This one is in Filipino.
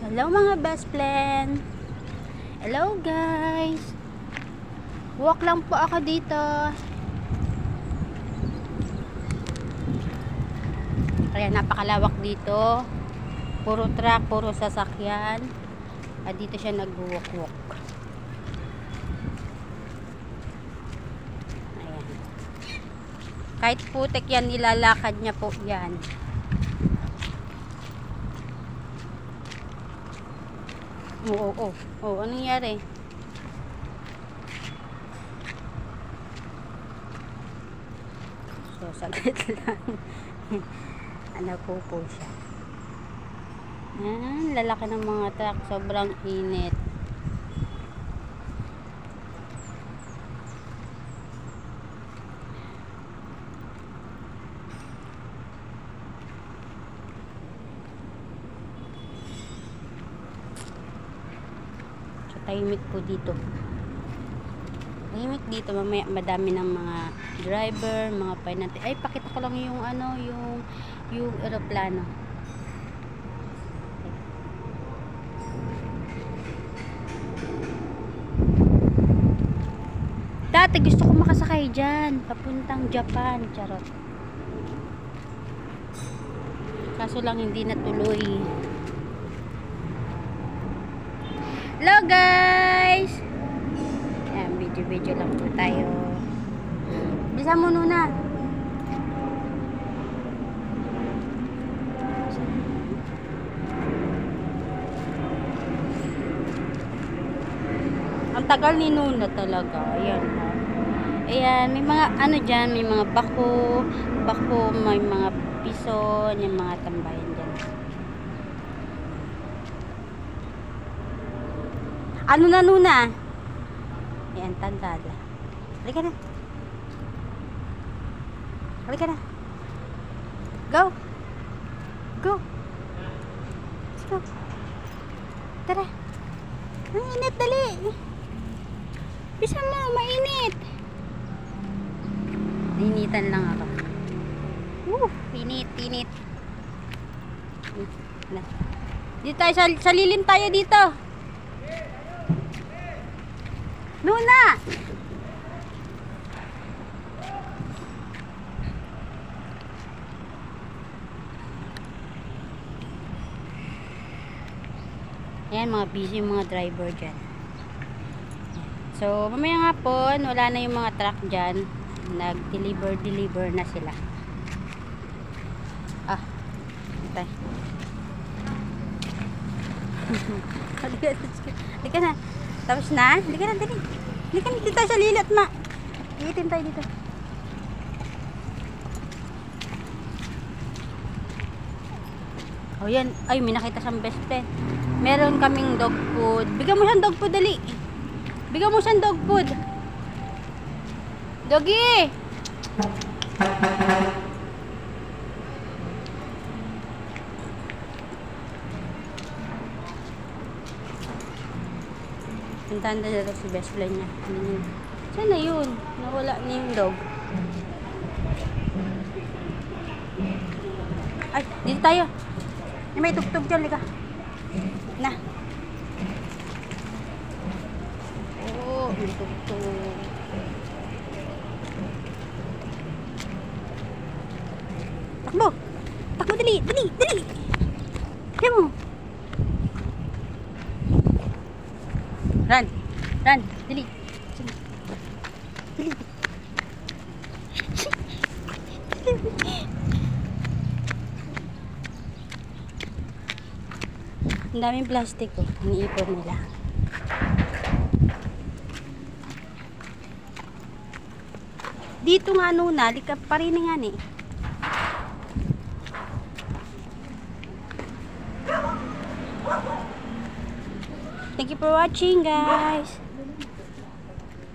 Hello mga best friend. Hello guys. Walk lang po ako dito. Kaya napakalawak dito. Puro truck, puro sasakyan. At dito siya nag-walk-walk. Ayan. Kahit putik yan, nilalakad niya po yan. Oo. Anong nangyari? So, saglit lang. Ano po siya. Lalaki ng mga truck. Sobrang init. Tahimik po dito. Tahimik dito. Mamaya madami ng mga driver, mga pinante. Ay, pakita ko lang yung ano, yung eroplano. Dati gusto ko makasakay dyan. Papuntang Japan. Charot. Kaso lang hindi natuloy. Hello guys! Ayan, video lang po tayo. Bisa mo na. Ang tagal ni Nuna talaga. Ayan. Ayan, may mga ano dyan, may mga bako, may mga piso, yung mga tambayan dyan. Ano na Nuna? Ayan, tandala. Halika na. Halika na. Go. Let's go. Tara. Ang init, dali. Bisa mo, mainit. Initan lang ako. Init. Dito tayo, sa lilim tayo dito. Nuna! Ayan, mga busy yung mga driver dyan. So, mamaya nga po, wala na yung mga truck dyan. Nag-deliver na sila. Ito. Halika na. Tapos na? Halika na, dali. Halika na, dito tayo sa lilat, ma. Iitin tayo dito. Yan. Ay, may nakita siyang best friend. Meron kaming dog food. Bigyan mo siyang dog food, dali. Bigyan mo siyang dog food. Doggy! Puntahan na dito si best friend niya. Saan na yun? Nawala na yung dog. Ay, dito tayo. May tugtog dyan, lika. Na. May tugtog. Takbo, dali. Kaya mo. Run, dali. Ang daming plastic ko, iniipon nila. Dito nga Nuna, lika pa rin nga ni. Thank you for watching guys.